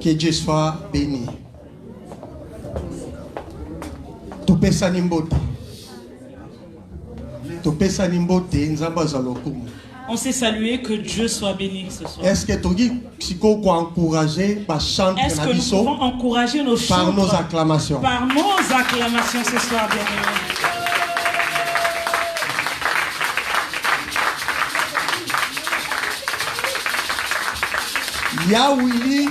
Que Dieu soit béni. Topesa nimbote. Topesa nimbote nzamba za lokumu. On s'est salué, que Dieu soit béni ce soir. Est-ce que nous pouvons encourager nos chants par nos acclamations? Par nos acclamations ce soir, bien-aimés. Yahwili,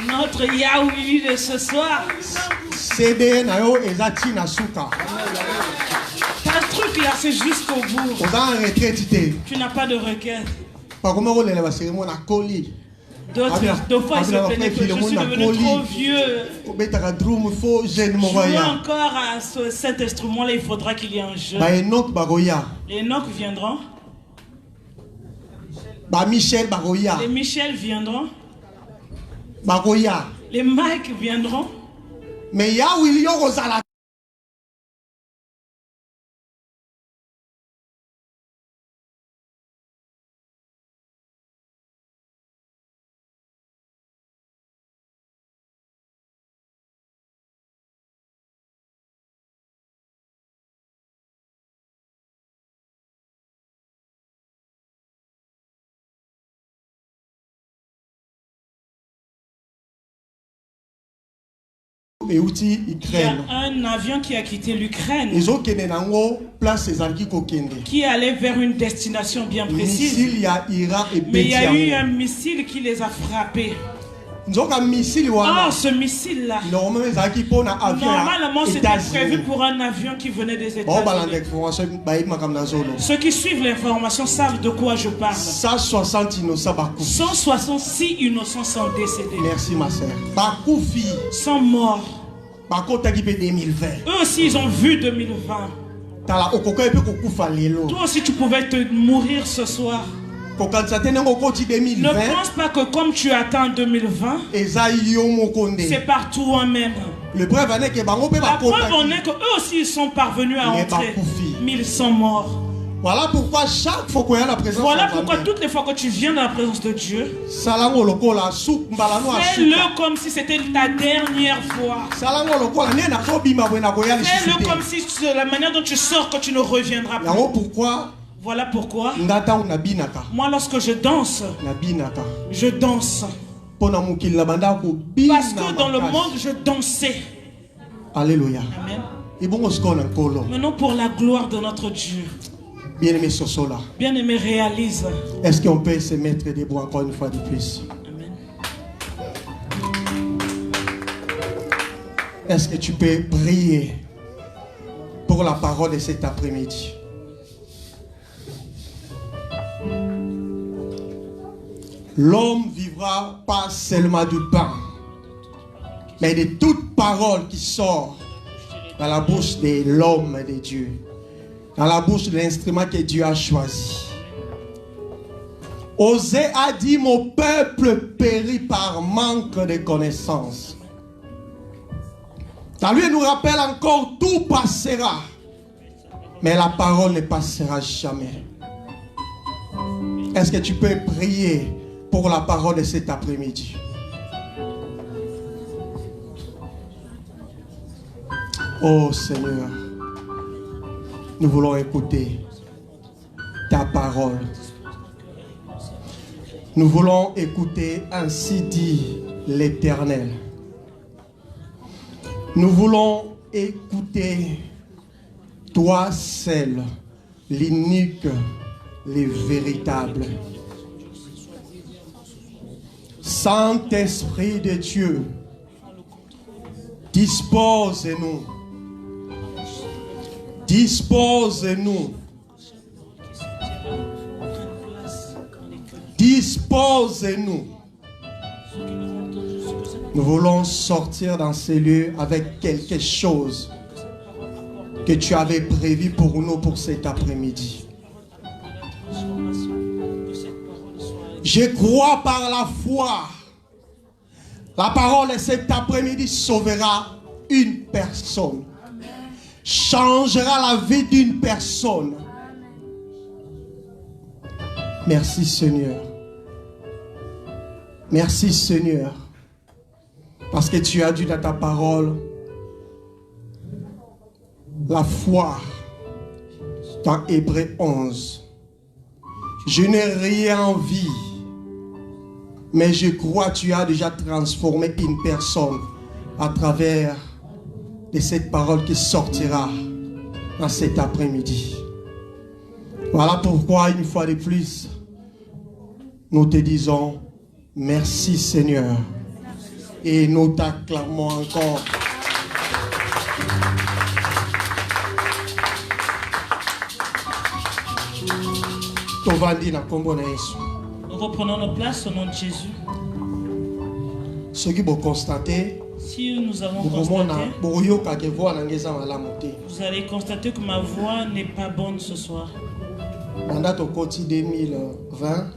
notre Yahwili de ce soir. CD nayo ezati na suka. Ta truc là, c'est jusqu'au bout. Tu n'as pas de requête. D'autres fois, ils se plaignaient que je suis devenu trop vieux. Jouer encore à cet instrument-là, il faudra qu'il y ait un jeu. Les Enoch viendront. Les Michel viendront. Les Mike viendront. Mais Yahwili Rosala. Il y a un avion qui a quitté l'Ukraine, qui allait vers une destination bien précise. Mais il y a eu un missile qui les a frappés. Ce missile-là, normalement c'était prévu pour un avion qui venait des États-Unis. Ceux qui suivent l'information savent de quoi je parle. 166 innocents sont décédés. Merci ma sœur. Sont morts. Eux aussi ils ont vu 2020. Toi aussi tu pouvais te mourir ce soir. Ne pense pas que comme tu attends 2020, c'est par toi-même. La preuve en est que eux aussi ils sont parvenus à entrer. 1100 morts. Voilà pourquoi chaque fois qu'on a la présence toutes les fois que tu viens dans la présence de Dieu, fais-le comme si c'était ta dernière fois. Fais-le comme si c'est la manière dont tu sors que tu ne reviendras plus. Voilà pourquoi moi lorsque je danse, je danse. Parce que dans le monde je dansais. Alléluia. Amen. Maintenant pour la gloire de notre Dieu. Bien-aimé Sosola. Bien-aimé réalise. Est-ce qu'on peut se mettre debout encore une fois de plus? Amen. Est-ce que tu peux prier pour la parole de cet après-midi? L'homme vivra pas seulement du pain, mais de toute parole qui sort dans la bouche de l'homme et de Dieu, dans la bouche de l'instrument que Dieu a choisi. Osée a dit: mon peuple périt par manque de connaissance. Ça lui nous rappelle encore: tout passera, mais la parole ne passera jamais. Est-ce que tu peux prier pour la parole de cet après-midi? Oh Seigneur, nous voulons écouter ta parole. Nous voulons écouter ainsi dit l'Éternel. Nous voulons écouter toi seul, l'unique, le véritable. Saint-Esprit de Dieu, dispose-nous. Dispose-nous. Dispose-nous. Nous voulons sortir dans ces lieux avec quelque chose que tu avais prévu pour nous pour cet après-midi. Je crois par la foi. La parole de cet après-midi sauvera une personne. Changera la vie d'une personne. Merci Seigneur. Merci Seigneur. Parce que tu as dit dans ta parole, la foi, dans Hébreux 11, je n'ai rien vu, mais je crois que tu as déjà transformé une personne à travers de cette parole qui sortira dans cet après-midi. Voilà pourquoi, une fois de plus, nous te disons merci Seigneur et nous t'acclamons encore. Nous reprenons nos places au nom de Jésus. Ce qui vous constatez, si nous avons constaté, vous allez constater que ma voix n'est pas bonne ce soir.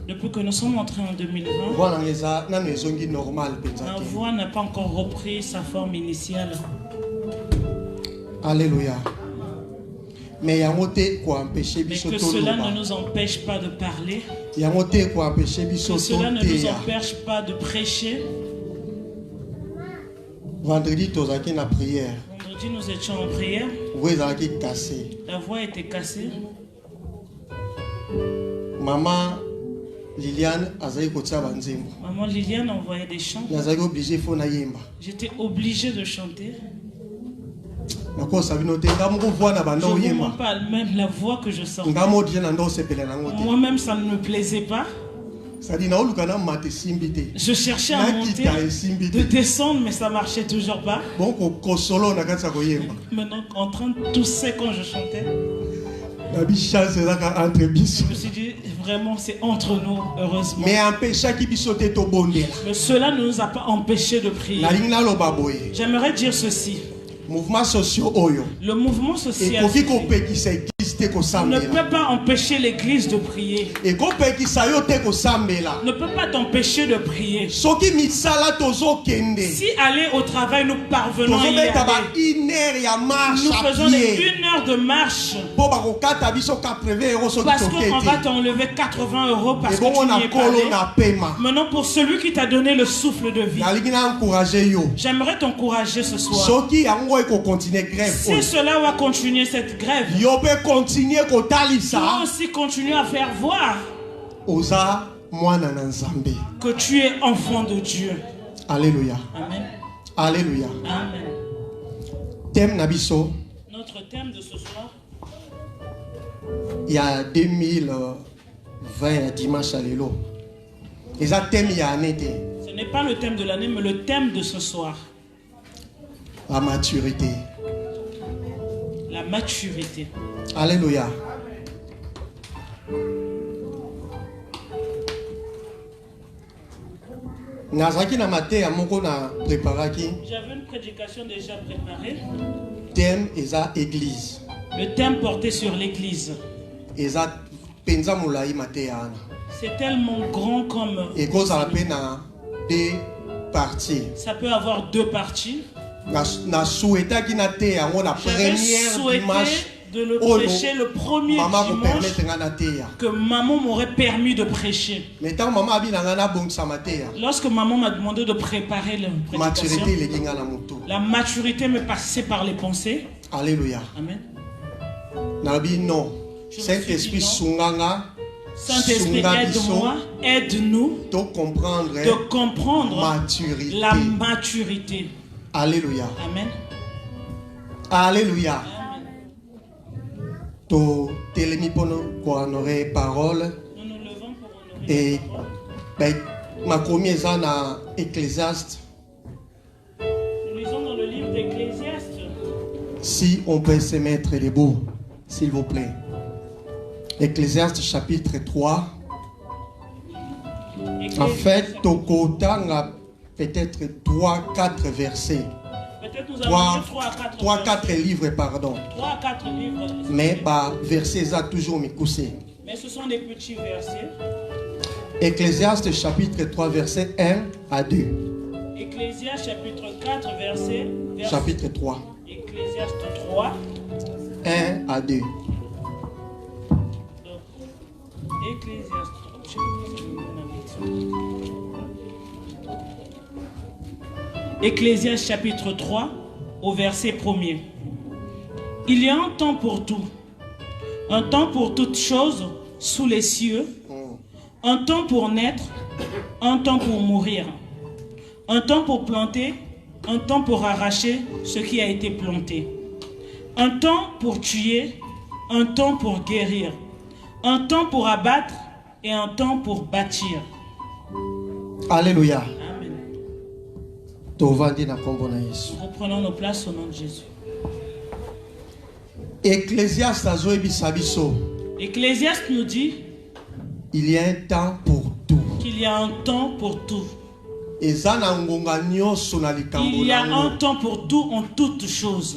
Depuis que nous sommes entrés en 2020, ma voix n'a pas encore repris sa forme initiale. Alléluia. Mais que cela ne nous empêche pas de parler. Que cela ne nous empêche pas de prêcher. Vendredi, nous étions en prière. Vendredi, nous étions en prière. La voix était cassée. Maman Liliane envoyait des chants. J'étais obligé de chanter. Je ne vois pas même la voix que je sors. Moi-même, ça ne me plaisait pas. Je cherchais à monter, de descendre, mais ça ne marchait toujours pas. Maintenant, en train de tousser quand je chantais. Je me suis dit, vraiment, c'est entre nous, heureusement. Mais cela ne nous a pas empêché de prier. J'aimerais dire ceci. Le mouvement social ne peut pas empêcher l'église de prier. Ne peut pas t'empêcher de prier. Si aller au travail, nous parvenons à y aller. Nous faisons 1 heure de marche. Parce qu'on va t'enlever 80 € parce que tu n'y es pas allé. Maintenant, pour celui qui t'a donné le souffle de vie, j'aimerais t'encourager ce soir. Si cela va continuer cette grève, tu vas aussi continuer à faire voir que tu es enfant de Dieu. Alléluia. Amen. Alléluia. Amen. Thème Nabiso. Notre thème de ce soir. Il y a 2020 dimanche à l'élo. Et ça thème il y a année. Ce n'est pas le thème de l'année, mais le thème de ce soir. La maturité. La maturité. Alléluia. J'avais une prédication déjà préparée. Thème est église. Le thème portait sur l'église. C'est tellement grand comme. Ça peut avoir 2 parties. J'avais souhaité de le prêcher le premier dimanche que maman m'aurait permis de prêcher. Lorsque maman m'a demandé de préparer la prédication, la maturité me passait par les pensées. Alléluia. Amen. Saint-Esprit, Saint-Esprit, aide-moi, aide-nous de comprendre la maturité. Alléluia. Amen. Alléluia. Nous nous levons pour honorer parole. Et ma première année à Ecclésiaste. Nous lisons dans le livre d'Ecclésiaste. Si on peut se mettre debout, s'il vous plaît. Ecclésiaste chapitre 3. En fait, Tokotanga peut-être 3-4 versets. Peut-être nous avons 3-4 livres, pardon. 3-4 livres. Mais bah, versets ça toujours me coussé. Mais ce sont des petits versets. Ecclésiaste chapitre 3 versets 1 à 2. Ecclésiaste chapitre 4 verset chapitre 3. Ecclésiaste 3 1 à 2. Donc, Ecclésiaste 3. Ecclésiaste chapitre 3 au verset 1er. Il y a un temps pour tout. Un temps pour toutes choses sous les cieux. Un temps pour naître. Un temps pour mourir. Un temps pour planter. Un temps pour arracher ce qui a été planté. Un temps pour tuer. Un temps pour guérir. Un temps pour abattre et un temps pour bâtir. Alléluia. Amen. Reprenons nos places au nom de Jésus. Ecclésiaste nous dit il y a un temps pour tout. Qu'il y a un temps pour tout. Il y a un temps pour tout en toutes choses.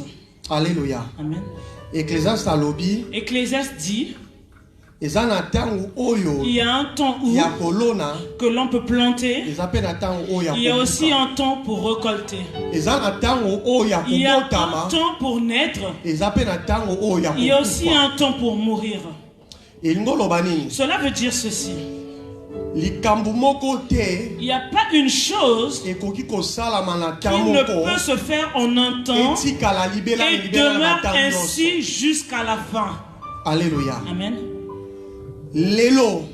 Alléluia. Amen. Ecclésiaste dit il y a un temps où que l'on peut planter. Il y a aussi un temps pour récolter. Il y a un temps pour naître. Il y a aussi un temps pour mourir. Cela veut dire ceci. Il n'y a pas une chose qui ne peut se faire en un temps et demeure ainsi jusqu'à la fin. Alléluia. Amen.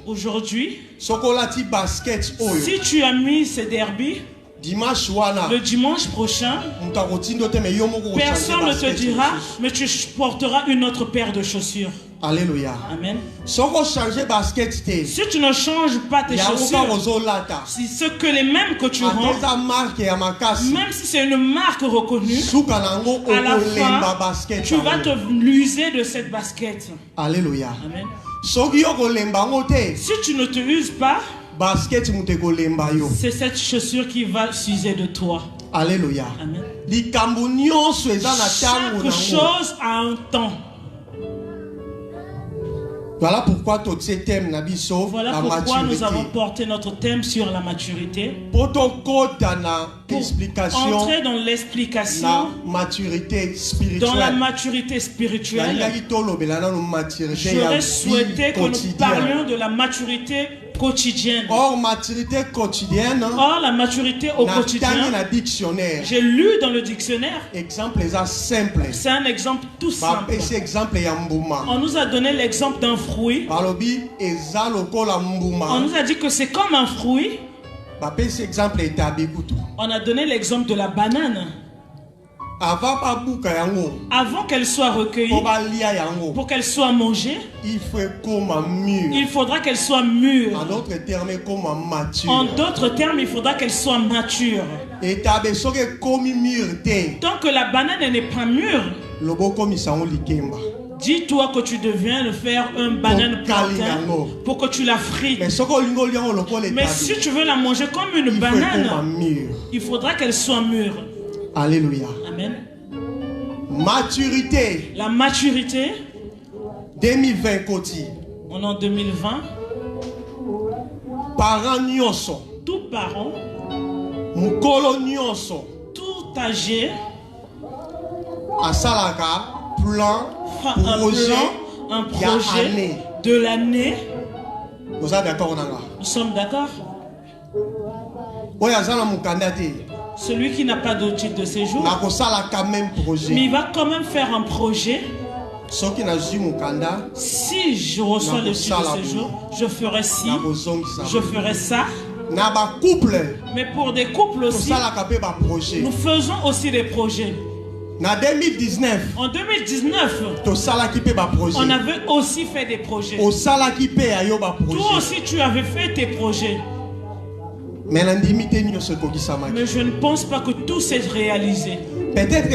Aujourd'hui, si tu as mis ce derby, le dimanche prochain, personne ne te dira, mais tu porteras une autre paire de chaussures. Alléluia. Amen. Si tu ne changes pas tes chaussures, si ce que les mêmes que tu rends, même si c'est une marque reconnue, à la fin, tu vas te l'user de cette basket. Alléluia. Amen. Si tu ne te uses pas, c'est cette chaussure qui va s'user de toi. Alléluia. Amen. Chaque chose a un temps. Voilà pourquoi nous avons porté notre thème sur la maturité. Pour entrer dans l'explication dans la maturité spirituelle, j'aurais souhaité que nous parlions de la maturité quotidienne. Or, maturité quotidienne. Or, la maturité au quotidien. J'ai lu dans le dictionnaire. Exemple simple. C'est un exemple tout simple. On nous a donné l'exemple d'un fruit. On nous a dit que c'est comme un fruit. On a donné l'exemple de la banane. Avant qu'elle soit recueillie, pour qu'elle soit mangée, il faudra qu'elle soit mûre. En d'autres termes, il faudra qu'elle soit mature. Tant que la banane n'est pas mûre, dis-toi que tu deviens le faire un banane plantain pour que tu la frites. Mais si tu veux la manger comme une banane, il faudra qu'elle soit mûre. Alléluia. Amen. Maturité. La maturité. 2020 côté. On est en 2020. Parents nyonso. Tout parent. Mukolo nyonso. Tout âgé. Asalaka plan. Un projet de l'année. Vous êtes d'accord? Nous sommes d'accord. Celui qui n'a pas de titre de séjour, mais il va quand même faire un projet. Si je reçois le titre de séjour, je ferai ci, je ferai ça. Mais pour des couples aussi, nous faisons aussi des projets. En 2019, on avait aussi fait des projets. Toi aussi, tu avais fait tes projets. Mais je ne pense pas que tout s'est réalisé. Peut-être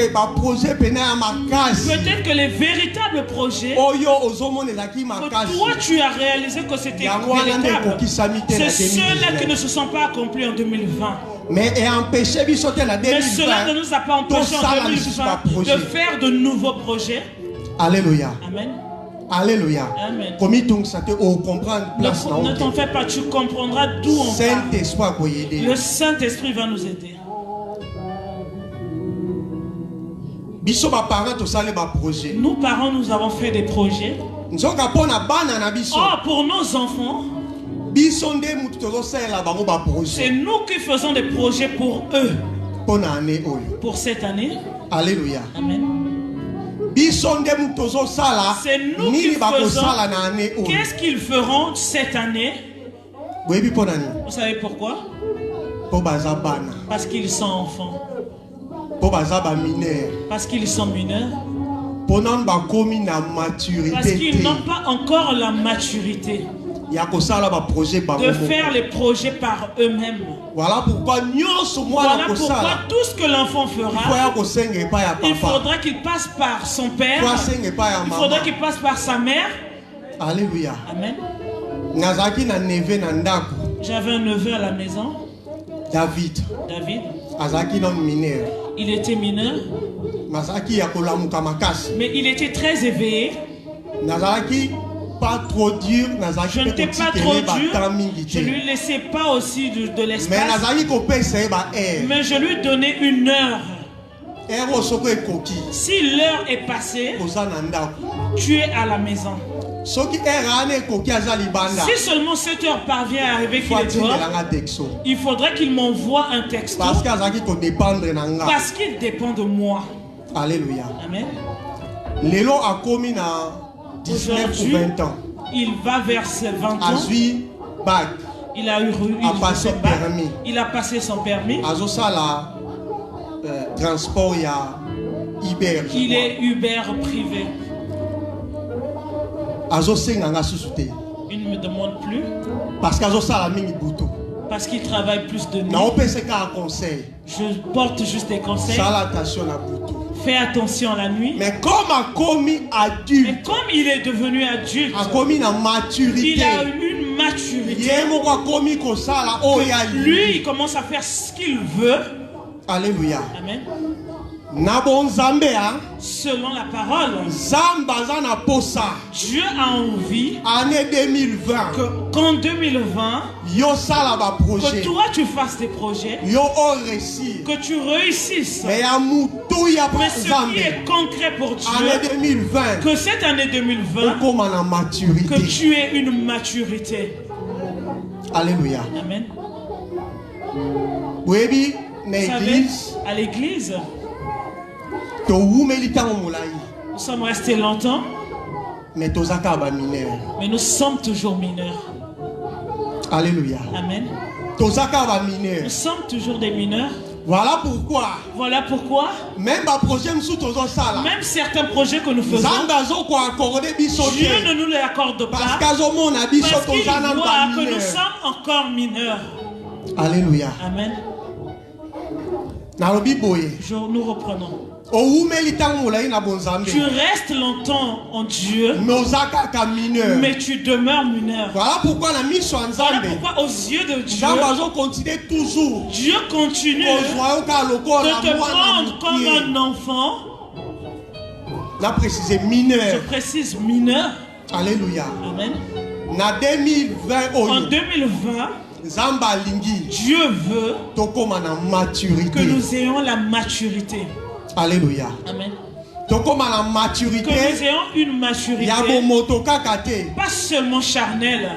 que les véritables projets que toi tu as réalisé que c'était véritable, c'est ceux-là qui ne se sont pas accomplis en 2020. Mais cela ne nous a pas empêché en 2020 de faire de nouveaux projets. Alléluia. Amen. Alléluia. Amen. Ne t'en fais pas, tu comprendras d'où on va. Le Saint-Esprit va nous aider. Nous parents, nous avons fait des projets. Oh, pour nos enfants, c'est nous qui faisons des projets pour eux. pour cette année. Alléluia. Amen. C'est nous qui faisons. Qu'est-ce qu'ils feront cette année? Vous savez pourquoi? Parce qu'ils sont enfants. Parce qu'ils sont mineurs. Parce qu'ils n'ont pas encore la maturité de faire les projets par eux-mêmes. Voilà pourquoi tout ce que l'enfant fera, il faudra qu'il passe par son père, il faudra qu'il passe par sa mère. Alléluia. Amen. J'avais un neveu à la maison. David. Il était mineur. Mais il était très éveillé. Pas trop dur, je n'étais pas trop dur. Je ne lui laissais pas aussi de l'espace. Mais je lui donnais une heure. Si l'heure est passée, tu es à la maison. Si seulement cette heure parvient à arriver qu'il est dehors, il faudrait qu'il m'envoie un texto. Parce qu'il dépend de moi. Alléluia. Amen. Lélo a commis na 19 ou 20 ans. Il va vers ses 20 ans. Il a passé permis. Il a passé son permis. Transport, Uber. Il est Uber privé. Il ne me demande plus. Parce qu'il travaille plus de nuit. Je porte juste des conseils. Fais attention la nuit. Mais comme il est devenu adulte, il a une maturité. Lui, il commence à faire ce qu'il veut. Alléluia. Amen. Selon la parole, Dieu a envie qu'en 2020, que toi tu fasses des projets, que tu réussisses. Mais ce qui est concret pour Dieu, que cette année 2020, que tu aies une maturité. Alléluia. Amen. Vous savez, à l'église, nous sommes restés longtemps, mais nous sommes toujours mineurs. Alléluia. Amen. Nous sommes toujours des mineurs. Voilà pourquoi. Même certains projets que nous faisons, Dieu ne nous les accorde pas parce qu'il voit que nous sommes encore mineurs. Alléluia. Amen. Nous reprenons. Tu restes longtemps en Dieu, mais tu demeures mineur. Voilà pourquoi aux yeux de Dieu, Dieu continue de te prendre comme un enfant. Je précise mineur. Alléluia. Amen. En 2020, Dieu veut que nous ayons la maturité. Alléluia. Amen. Que nous ayons une maturité, pas seulement charnelle,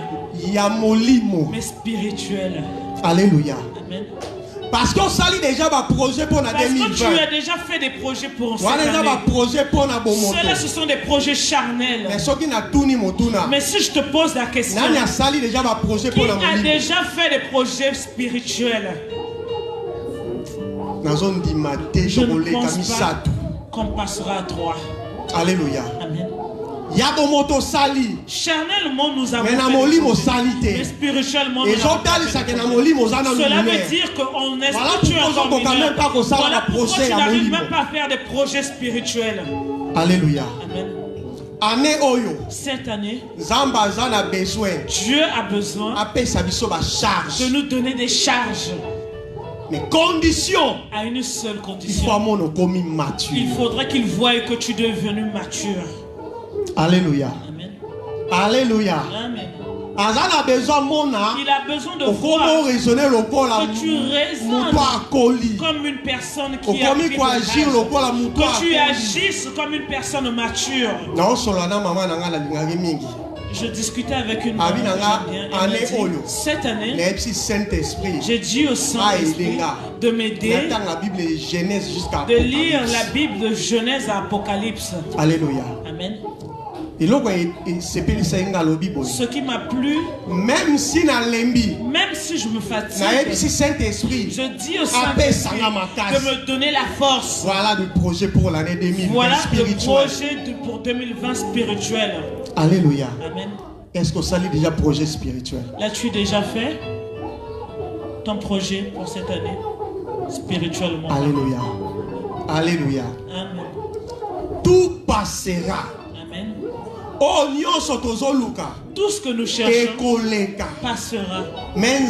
mais spirituelle. Alléluia. Amen. Parce qu'on salit déjà un projet pour la 2020. Tu as déjà fait des projets pour cette année. Ceux-là, ce sont des projets charnels. Mais si je te pose la question, qui a déjà fait des projets spirituels? Je ne pense pas qu'on passera à 3. Alléluia. Amen. Charnellement nous avons fait, mais spirituellement nous avons fait. Cela veut dire qu'on est spirituel. Voilà pourquoi tu n'arrives même pas à faire des projets spirituels. Alléluia. Amen. Cette année, Dieu a besoin de nous donner des charges. Mais condition, à une seule condition, il faudra qu'il voie que tu es devenu mature. Alléluia. Amen. Alléluia. Amen. Il a besoin de voir que tu raisonnes comme une personne qui a pris de l'âge, que tu agisses comme une personne mature. Je discutais avec une femme cette année, j'ai dit au Saint-Esprit de m'aider de lire la Bible de Genèse à Apocalypse. Alléluia. Amen. Ce qui m'a plu, même si je me fatigue, je dis au Saint-Esprit de me donner la force. Voilà le projet pour l'année 2020. Voilà le projet pour 2020 spirituel. Alléluia. Amen. Est-ce que ça lit déjà projet spirituel? L'as-tu déjà fait ton projet pour cette année spirituellement? Alléluia. Alléluia. Amen. Tout passera. Amen. Tout ce que nous cherchons passera. Mais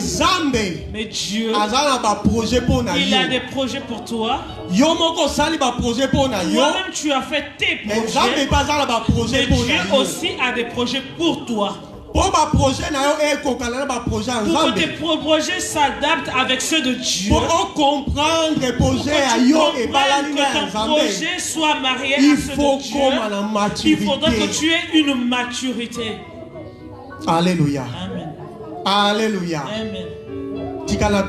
Dieu, il a des projets pour toi. Toi-même, tu as fait tes projets. Mais Dieu aussi a des projets pour toi. Pour que tes projets s'adaptent avec ceux de Dieu. Pour comprendre que ton projet soit marié à ceux de Dieu. Il faudra que tu aies une maturité. Alléluia. Amen. Alléluia. Amen. Laisse-moi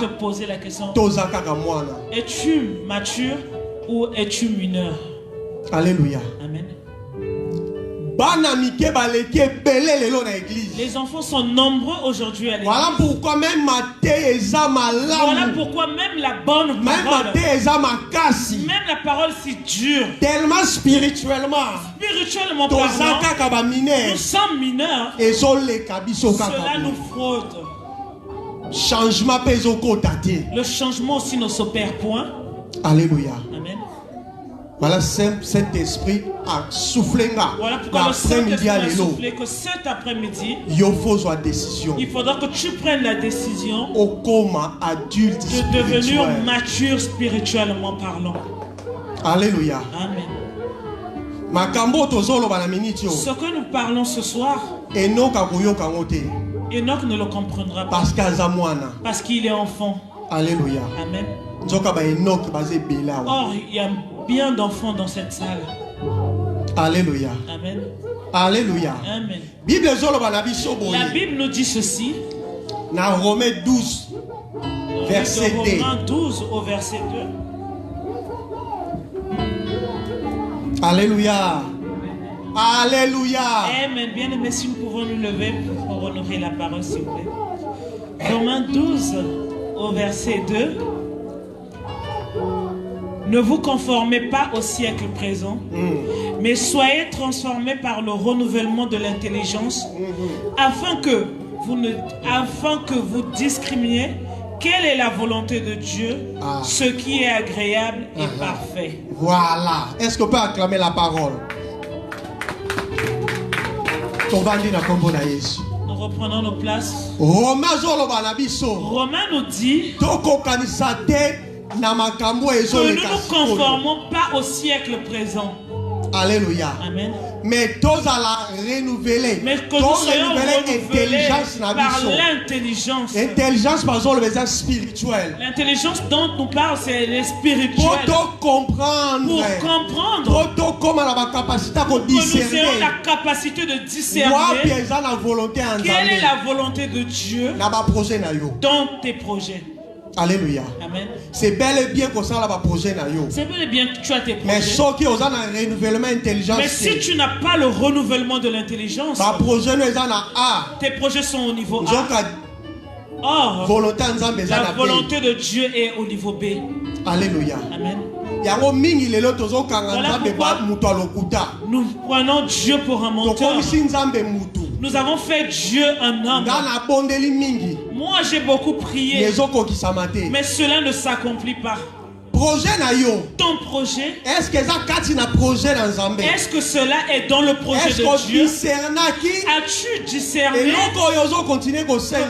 te poser la question. Es-tu mature ou es-tu mineur? Alléluia. Amen. Les enfants sont nombreux aujourd'hui à l'église. Voilà pourquoi même la bonne parole, même la parole si dure, tellement spirituellement parlant, nous sommes mineurs. Cela nous fraude. Le changement aussi ne s'opère point. Alléluia. Amen. Voilà, cet esprit a soufflé. Voilà pourquoi le Saint-Esprit a soufflé que cet après-midi, il faudra que tu prennes la décision de devenir mature spirituellement parlant. Alléluia. Amen. Ce que nous parlons ce soir, Enoch ne le comprendra pas parce qu'il est enfant. Alléluia. Amen. Or, il y a bien d'enfants dans cette salle. Alléluia. Amen. Alléluia. Amen. La Bible nous dit ceci. Dans Romains 12, verset 2. Romains 12 au verset 2. Alléluia. Alléluia. Amen. Bien aimé, si nous pouvons nous lever pour honorer la parole, s'il vous plaît. Romains 12 au verset 2. Ne vous conformez pas au siècle présent, mais soyez transformés par le renouvellement de l'intelligence, afin que vous discriminiez quelle est la volonté de Dieu, ce qui est agréable et parfait. Voilà. Est-ce qu'on peut acclamer la parole? Nous reprenons nos places. Romain nous dit que nous ne nous conformons pas au siècle présent. Alléluia. Amen. Mais tous à la renouveler. Mais que nous soyons renouvelés par l'intelligence. L'intelligence, par exemple, le spirituel. L'intelligence dont nous parlons, c'est le spirituel. Pour comprendre. Pour comprendre. Que nous ayons la capacité de discerner. Quelle est la volonté de Dieu dans tes projets. Alléluia. Amen. C'est bel et bien que ça va projet na yo. C'est bel et bien que tu as tes projets. Mais ceux qui ont un renouvellement intelligence. Mais si tu n'as pas le renouvellement de l'intelligence, tes projets sont au niveau A. Or, la volonté de Dieu est au niveau B. Alléluia. Amen. Voilà pourquoi nous prenons Dieu pour un menteur. Nous avons fait Dieu un homme. Moi j'ai beaucoup prié, mais cela ne s'accomplit pas. Ton projet, est-ce que cela est dans le projet de Dieu? As-tu discerné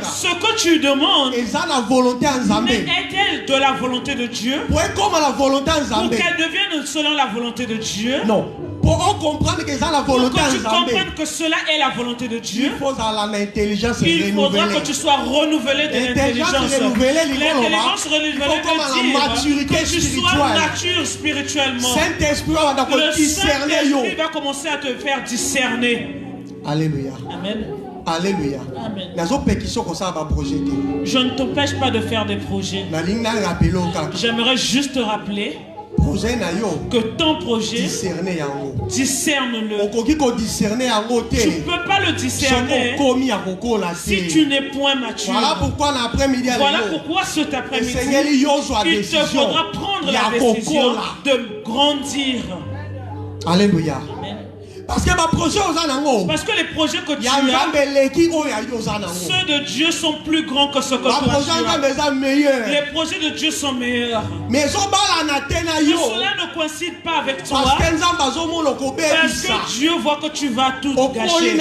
ce que tu demandes? Mais est-elle de la volonté de Dieu? Pour qu'elle devienne selon la volonté de Dieu? Non. Pour comprendre que ça la volonté de Dieu. Pour que tu comprennes que cela est la volonté de Dieu. Il faudra que tu sois renouvelé de l'intelligence. L'intelligence renouvelée veut dire que tu sois mature spirituellement. Saint-Esprit va commencer à te faire discerner. Alléluia. Amen. Alléluia. Amen. Je ne t'empêche pas de faire des projets. J'aimerais juste te rappeler que ton projet, discerne-le. Tu ne peux pas le discerner si tu n'es point mature. Voilà pourquoi cet après-midi, il te faudra prendre la décision de grandir. Alléluia. Amen. Parce que les projets que tu as, ceux de Dieu sont plus grands que ceux que toi tu as. Les projets de Dieu sont meilleurs. Mais cela ne coïncide pas avec toi. Parce que Dieu voit que tu vas tout gâcher.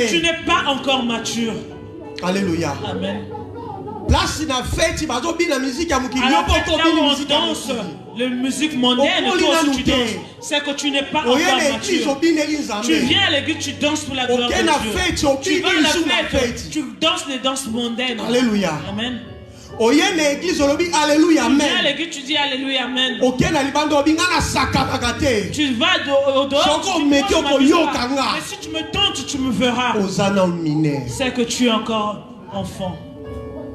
Tu n'es pas encore mature. Alléluia. Amen. Alors on danse la musique mondaine, c'est que tu n'es pas encore mature. Tu viens à l'église, tu danses pour la gloire de Dieu. Tu vas à la fête, tu danses les danses mondaines. Alléluia. Amen. Tu viens à l'église, tu dis Alléluia, Amen. Tu vas au dehors, mais si tu me tentes, tu me verras. C'est que tu es encore enfant.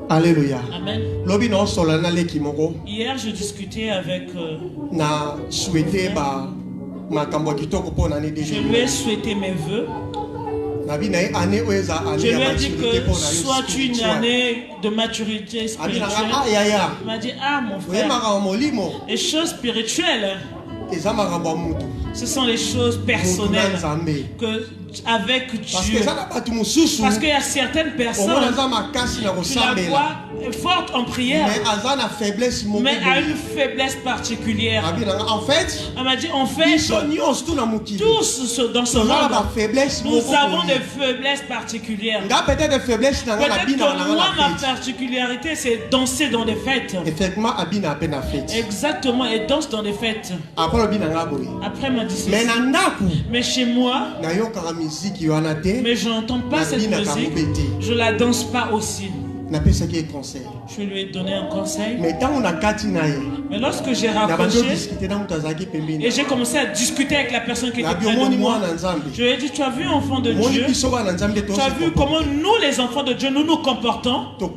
Alléluia. Amen. Hier, je discutais avec. Je lui ai souhaité mes vœux. Je lui ai dit que soit une année de maturité spirituelle. Il m'a dit, ah mon frère, les choses spirituelles, ce sont les choses personnelles que avec Dieu. Parce qu'il y a certaines personnes qui la voient forte en prière, mais a une faiblesse particulière. En fait, elle m'a dit, en fait, tous dans ce monde, nous avons des faiblesses particulières. Peut-être que moi, ma particularité, c'est danser dans des fêtes. Exactement, et danse dans des fêtes. Après ma discussion. Mais chez moi, mais je n'entends pas cette musique. Je la danse pas aussi. Je lui ai donné un conseil. Mais lorsque j'ai rapproché et j'ai commencé à discuter avec la personne qui était près de moi, je lui ai dit, tu as vu enfant de Dieu, tu as vu comment nous les enfants de Dieu nous nous comportons. Nous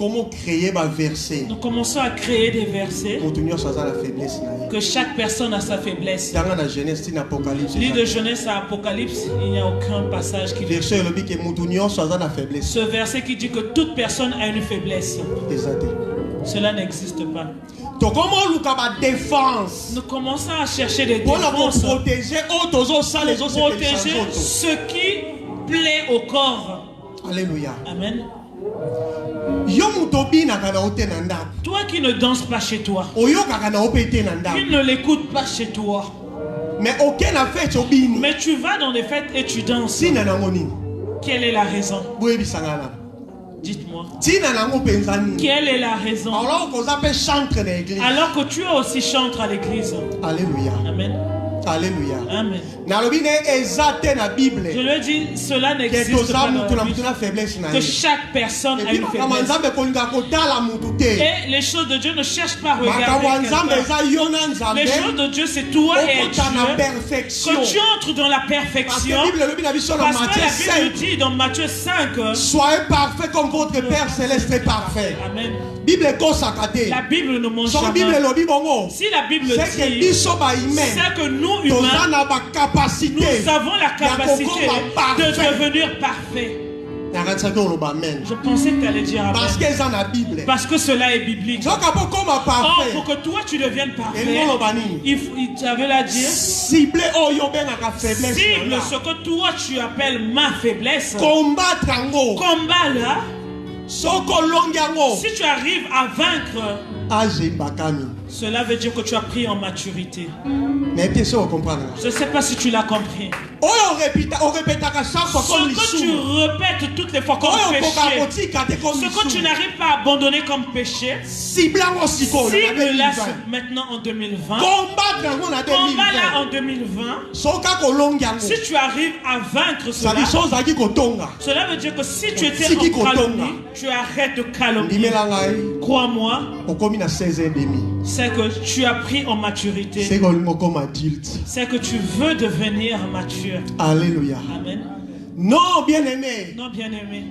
commençons à créer des versets que chaque personne a sa faiblesse. Lis de Genèse à Apocalypse, il n'y a aucun passage qui dit ce verset qui dit que toute personne a une faiblesse. Cela n'existe pas. Nous commençons à chercher des défenses pour protéger ce qui plaît au corps. Alléluia. Amen. Toi qui ne danses pas chez toi, qui ne l'écoutes pas chez toi, mais tu vas dans des fêtes et tu danses. Quelle est la raison? Dites-moi. Quelle est la raison? Alors que tu es aussi chantre à l'église. Alléluia. Amen. Alléluia. Amen. Je lui ai dit, cela n'existe pas dans la Bible, que chaque personne a une faiblesse. Et les choses de Dieu ne cherchent pas à regarder quelqu'un. Les choses de Dieu, c'est toi et Dieu. Que tu entres dans la perfection. Parce que la Bible dit dans Matthieu 5, soyez parfaits comme votre Père Céleste est parfait. Amen. La Bible ne ment jamais. Si la Bible dit, c'est que nous humains, nous avons la capacité de devenir parfaits. Je pensais que tu allais dire amen. Parce que cela est biblique. Or, pour que toi tu deviennes parfait, tu avais la dire, cible ce que toi tu appelles ma faiblesse. Combat là. Si tu arrives à vaincre, Cela veut dire que tu as pris en maturité. Mais bien sûr, on comprend. Je ne sais pas si tu l'as compris. Ce que tu répètes toutes les fois comme péché, ce que tu n'arrives pas à abandonner comme péché, cible-la maintenant en 2020, combat-la en 2020. Si tu arrives à vaincre cela, cela veut dire que si tu étais en calomnie, tu arrêtes de calomnier. Crois-moi, c'est que tu as pris en maturité. C'est que tu veux devenir mature. Alléluia. Amen. Non, bien-aimé. Non, bien-aimé.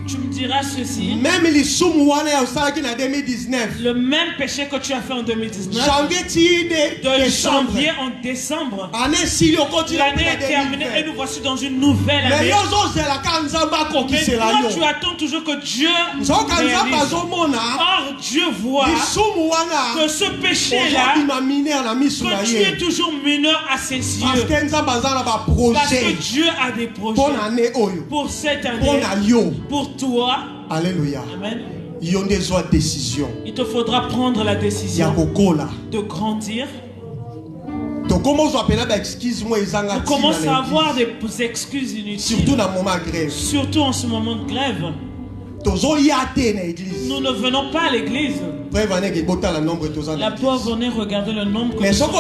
Tu me diras ceci. Même le même péché que tu as fait en 2019, de janvier en décembre, l'année est terminée et nous voici dans une nouvelle année. Mais toi, tu attends toujours que Dieu réalise. Or, Dieu voit que ce péché-là, que tu es toujours mineur à ses yeux. Parce que Dieu a des projets pour cette année, pour toi. Alléluia. Amen. Il te faudra prendre la décision de grandir. Tu commences à avoir des excuses inutiles. Surtout en ce moment de grève. Nous ne venons pas à l'église. La pauvre venez regarder le nombre que nous sommes.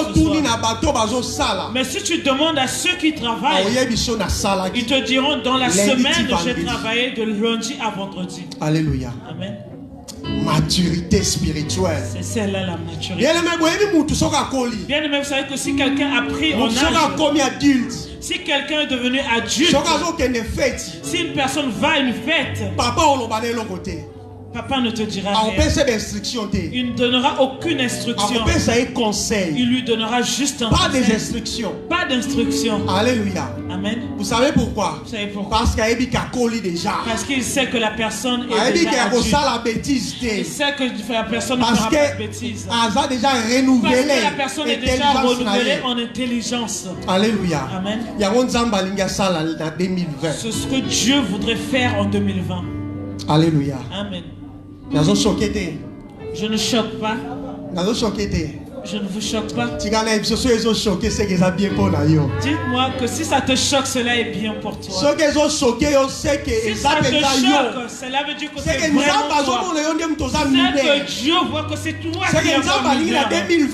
Mais si tu demandes à ceux qui travaillent, ils te diront dans la semaine j'ai travaillé de lundi à vendredi. Alléluia. Amen. Maturité spirituelle. C'est celle-là la maturité. Bien aimé, vous savez que si quelqu'un a pris en âge, si quelqu'un est devenu adulte, si une personne va à une fête, papa ne te dira rien. Il ne donnera aucune instruction. Il lui donnera juste un pas des instructions. Pas d'instruction. Alléluia. Amen. Vous savez pourquoi? Vous savez pourquoi? Parce qu'il sait que la personne est déjà adulte. Il sait que la personne ne fera pas de bêtises. Parce que la personne est déjà renouvelée en intelligence. Alléluia. Amen. C'est ce que Dieu voudrait faire en 2020. Alléluia. Amen. Je ne choque pas. Je ne vous choque pas. Dites-moi que si ça te choque, cela est bien pour toi. Si ça te choque, cela veut dire que c'est vraiment toi. C'est que Dieu voit que c'est toi qui es mineur. C'est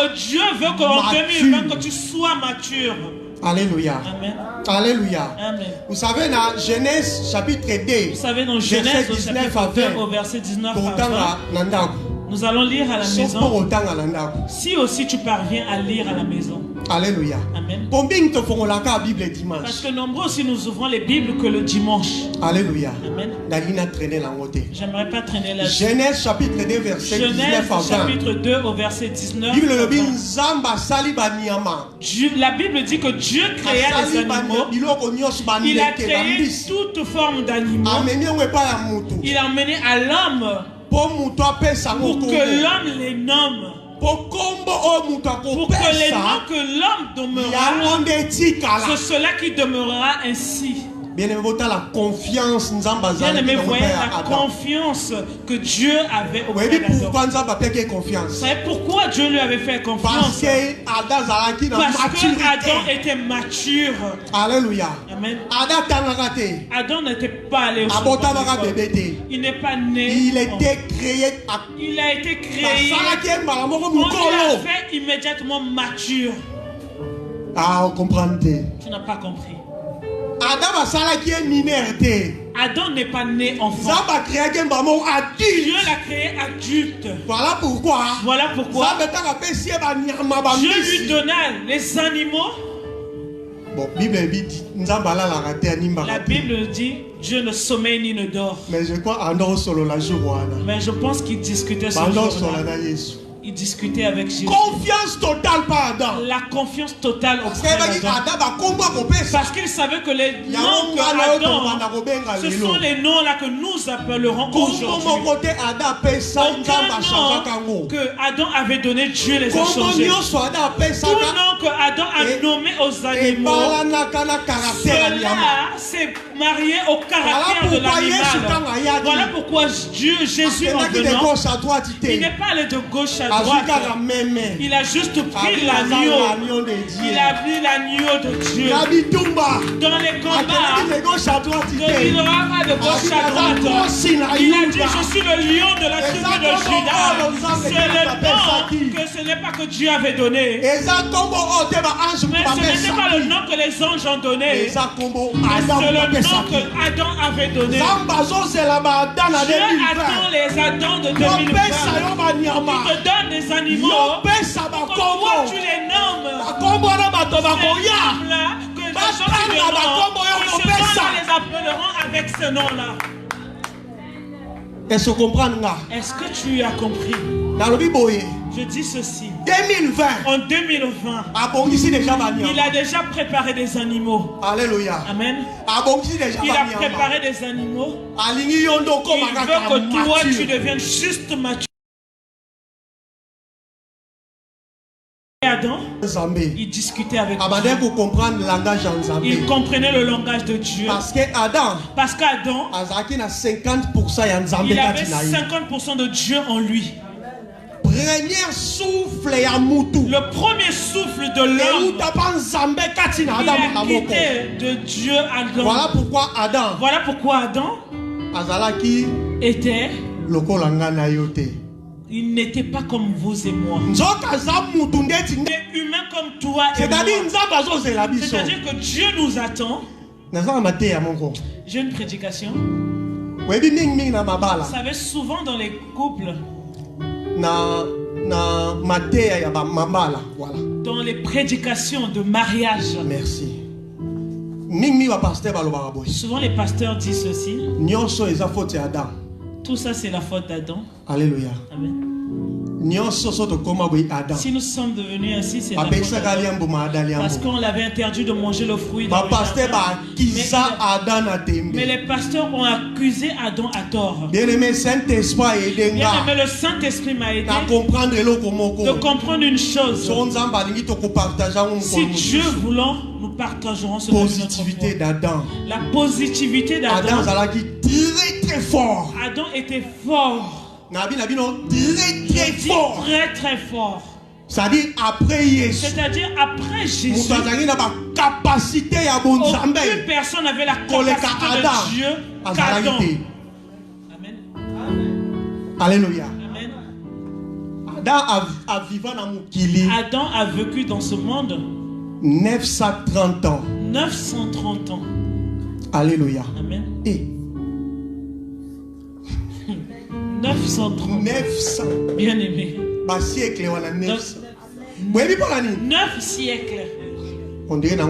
que Dieu veut qu'en 2020 que tu sois mature. Alléluia. Amen. Alléluia. Amen. Vous savez dans Genèse chapitre 2. Vous savez dans Genèse au chapitre 2 au verset 19 à 20. Nous allons lire à la maison. Si aussi tu parviens à lire à la maison. Alléluia. Amen. Parce que nombreux aussi nous ouvrons les Bibles que le dimanche. Alléluia. Amen. J'aimerais pas traîner la Genèse chapitre 2 verset 19 à 20. Chapitre 2 au verset 19. La Bible dit que Dieu créa les animaux. Il a créé toute forme d'animaux. Il a emmené à l'homme pour que l'homme les nomme. Pour que les noms que l'homme demeurera, c'est cela qui demeurera ainsi. Bien-aimé, la confiance la confiance que Dieu avait auprès d'Adam. Vous savez pourquoi Dieu lui avait fait confiance? Parce que Adam était mature. Alléluia. Amen. Adam n'était pas allé au ciel. Il n'est pas né. Il était créé. Il a été créé. On l'a fait immédiatement mature. Ah, vous comprenez? Tu n'as pas compris. Adam n'est pas né enfant. Dieu l'a créé adulte. Voilà pourquoi. Dieu lui donna les animaux. Bon, la Bible dit Dieu ne sommeille ni ne dort. Mais je crois Mais je pense qu'il discutait ce jour-là. Il discutait avec Jésus. Confiance totale par Adam. La confiance totale auprès d'Adam. Parce qu'il savait que les noms d'Adam, ce sont les noms là que nous appellerons aujourd'hui. Aucun nom que Adam avait donné, Dieu les a changés. Tout nom que Adam a nommé aux animaux, cela s'est marié au caractère de l'animal. Voilà pourquoi Dieu, Jésus en venant, il n'est pas allé de gauche à droite. Il a juste pris l'agneau. Il a pris l'agneau de Dieu. Dans les combats, il n'y aura pas de gauche à droite. Il a dit, je suis le lion de la tribu de Juda. C'est le nom que ce n'est pas que Dieu avait donné. Mais ce n'était pas le nom que les anges ont donné. C'est le nom que Adam avait donné. Dieu attend les Adams de 2020. Il te donne des animaux. Pourquoi tu les nommes? Que les gens les appelleront avec ce nom-là. Est-ce que tu as compris? Je dis ceci. 2020. En 2020, il a déjà préparé des animaux. Alléluia. Amen. Il a préparé des animaux. Il veut que toi tu deviennes juste mature. Adam, il discutait avec Dieu. Il comprenait le langage de Dieu. Parce qu'Adam, il avait 50% de Dieu en lui. Le premier souffle de l'homme, il a quitté de Dieu Adam. Voilà pourquoi Adam était. Il n'était pas comme vous et moi. Il est humain comme toi et moi. C'est-à-dire que Dieu nous attend. J'ai une prédication. Vous savez, souvent dans les couples, dans les prédications de mariage, merci. Souvent les pasteurs disent ceci. Tout ça c'est la faute d'Adam. Alléluia. Amen. Si nous sommes devenus ainsi, c'est la faute d'Adam. Parce qu'on l'avait interdit de manger le fruit dans le jardin. Mais les pasteurs ont accusé Adam à tort. Bien aimé, le Saint-Esprit m'a aidé de comprendre une chose. Si Dieu voulant, nous partageons ce positivité d'Adam. La positivité d'Adam. Très fort. Adam était fort. Très très fort. C'est-à-dire après Jésus. C'est-à-dire après Jésus. Aucune personne n'avait la capacité de Dieu qu'Adam. Amen. Alléluia. Amen. Adam a vécu dans ce monde 930 ans. 930 ans. Alléluia. Amen. Et 930. 900. Bien aimé. 9 siècles. 9 siècles. On dirait que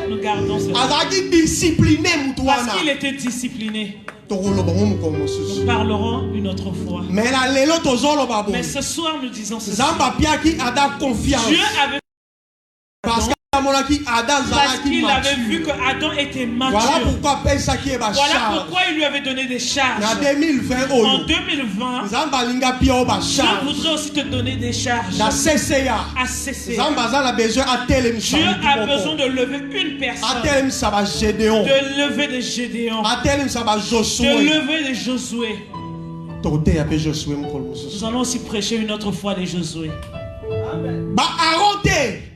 nous gardons ce parce qu'il était discipliné. Nous parlerons une autre fois. Mais ce soir nous disons ceci. Dieu avait parce qu'il avait vu que Adam était mature. Voilà pourquoi il lui avait donné des charges. En 2020, Dieu voudrait aussi te donner des charges. À CCA. Dieu a besoin de lever une personne. De lever des Gédéons. De lever des Josué. Nous allons aussi prêcher une autre fois des Josué.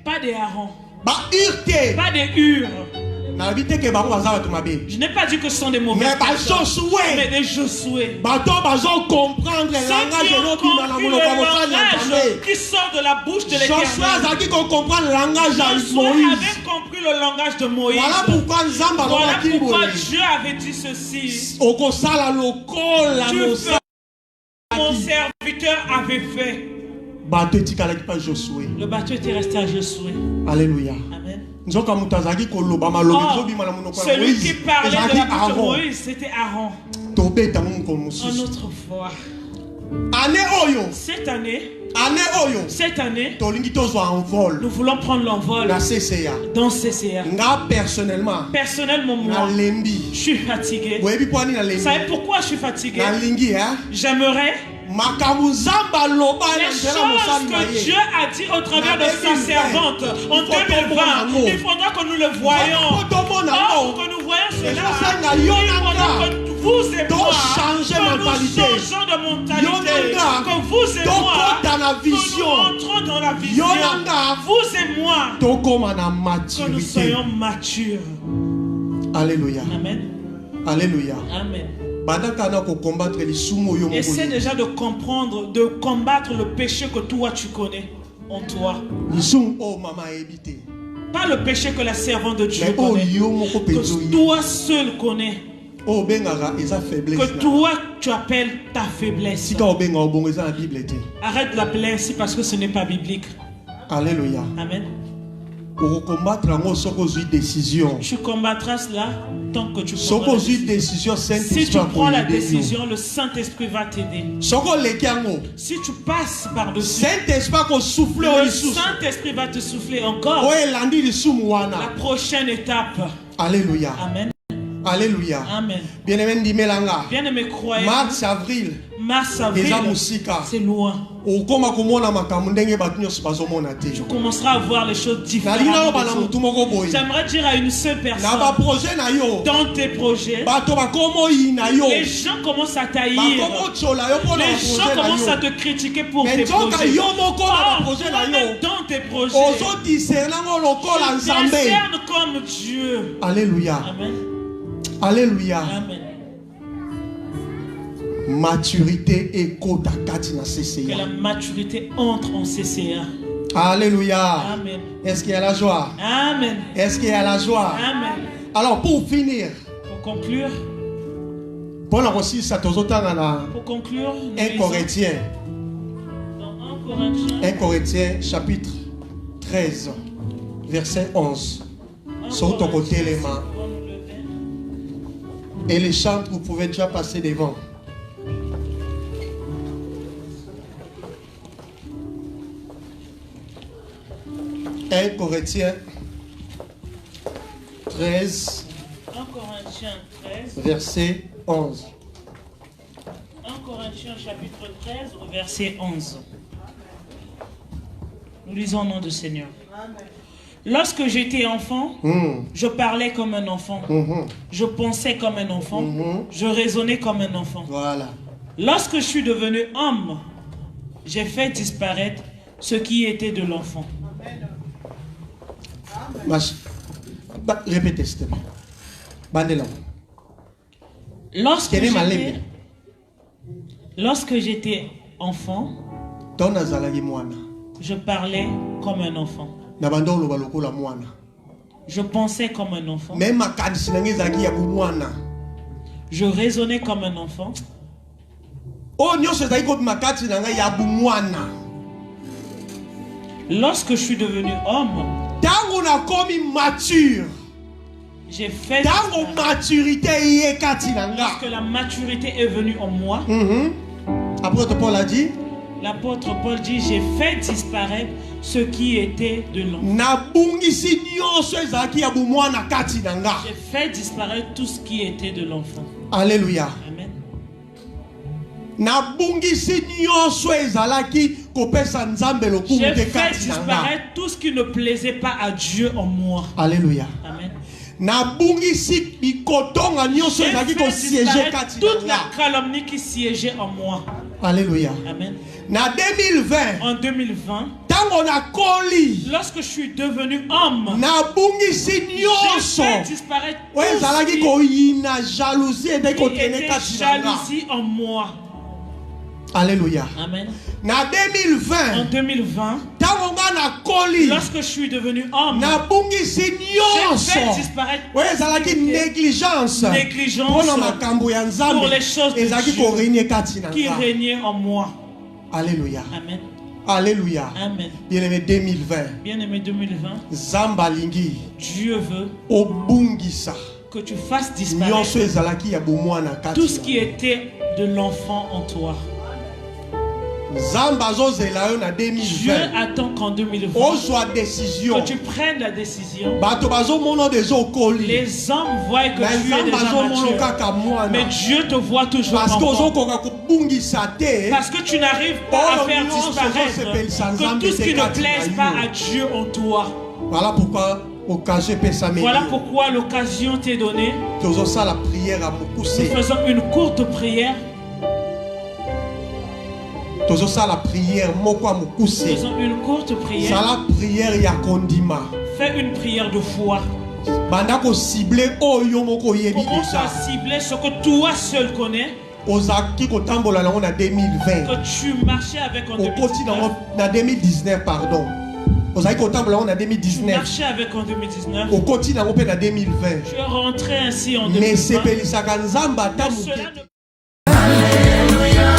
Pas des Aaron. Pas des Hur. Je n'ai pas dit que ce sont des mauvais personnes, mais des Josué. Ceux qui ont compris le langage qui sort de la bouche de l'Éternel. Josué avait compris le langage de Moïse. Voilà pourquoi Dieu avait dit ceci. Mon serviteur avait fait. Le bateau était resté à Josué. Alléluia. Amen. celui qui parlait de la bouche de Moïse, c'était Aaron. Une autre fois. Cette année, nous voulons prendre l'envol dans CCA. Personnellement, moi, je suis fatigué. Vous savez pourquoi je suis fatigué? J'aimerais les choses que Dieu a dit au travers de sa servante en 2020, il faudra que nous le voyions. Or, pour que nous voyions cela, il faudra que vous et moi, que nous changeons de mentalité, que vous et moi, que nous entrons dans la vision, vous et moi, que nous soyons matures. Alléluia. Amen. Alléluia. Amen. Essaie déjà de comprendre, de combattre le péché que toi tu connais en toi. Pas le péché que la servante de Dieu connaît, que toi seul connais, que toi tu appelles ta faiblesse. Arrête de l'appeler ainsi parce que ce n'est pas biblique. Alléluia. Amen. Tu combattras cela tant que tu prends la décision. Si tu prends la décision, le Saint-Esprit va t'aider. Si tu passes par-dessus, le Saint-Esprit va te souffler encore. La prochaine étape. Alléluia. Amen. Alléluia. Amen. Bien-aimé, croyez. Mars, avril. C'est loin. Tu commenceras à voir les choses différentes. J'aimerais dire à une seule personne, dans tes projets, les gens commencent à taillir. Les gens commencent à te critiquer pour tes projets. Dans tes projets, tu discernes comme Dieu. Alléluia. Amen. Alléluia. Amen. Maturité et CCA. Que la maturité entre en CCA. Alléluia. Amen. Est-ce qu'il y a la joie? Amen. Est-ce qu'il y a la joie? Amen. Alors pour finir, pour conclure, pour conclure, 1 Corinthiens. Dans 1 Corinthiens chapitre 13 verset 11. Sur ton côté les mains. Et les chantres, vous pouvez déjà passer devant. « 1 Corinthiens 13, verset 11. 1 Corinthiens chapitre 13, verset 11. Nous lisons au nom du Seigneur. Amen. Lorsque j'étais enfant, je parlais comme un enfant. Je pensais comme un enfant. Je raisonnais comme un enfant. Voilà. Lorsque je suis devenu homme, j'ai fait disparaître ce qui était de l'enfant. Répétez, s'il te plaît. Lorsque j'étais enfant, je parlais comme un enfant. Je pensais comme un enfant. Je raisonnais comme un enfant. Lorsque je suis devenu homme, j'ai fait lorsque la maturité est venue en moi. L'apôtre Paul a dit, j'ai fait disparaître ce qui était de l'enfant. J'ai fait disparaître tout ce qui était de l'enfant. Alléluia. Amen. J'ai fait disparaître tout ce qui ne plaisait pas à Dieu en moi. Alléluia. Amen. J'ai fait disparaître toute la calomnie qui siégeait en moi. Alléluia. Amen. En 2020, lorsque je suis devenu homme, j'ai fait disparaître tout ce qui était jalousie en moi. Alléluia. Amen. En 2020, lorsque je suis devenu homme, j'ai fait disparaître négligence pour les choses de Dieu qui régnaient en moi. Alléluia. Amen. Alléluia. Amen. Bien-aimé 2020. Bien-aimé 2020. Zambalingi. Dieu veut Obungisa. Que tu fasses disparaître tout ce qui était de l'enfant en toi. Dieu attend qu'en 2020 que tu prennes la décision. Les hommes voient que tu es déjà mature, mais Dieu te voit toujours enfant. Parce que tu n'arrives pas à faire disparaître que tout ce qui ne plaise pas à Dieu en toi. Voilà pourquoi l'occasion t'est donnée. Nous faisons une courte prière. Faisons une courte prière. Fais une prière de foi. Commence à cibler ce que toi seul connais. Que tu marchais avec en 2019. Pardon. Tu marchais avec en 2019. Tu es rentré ainsi en 2020.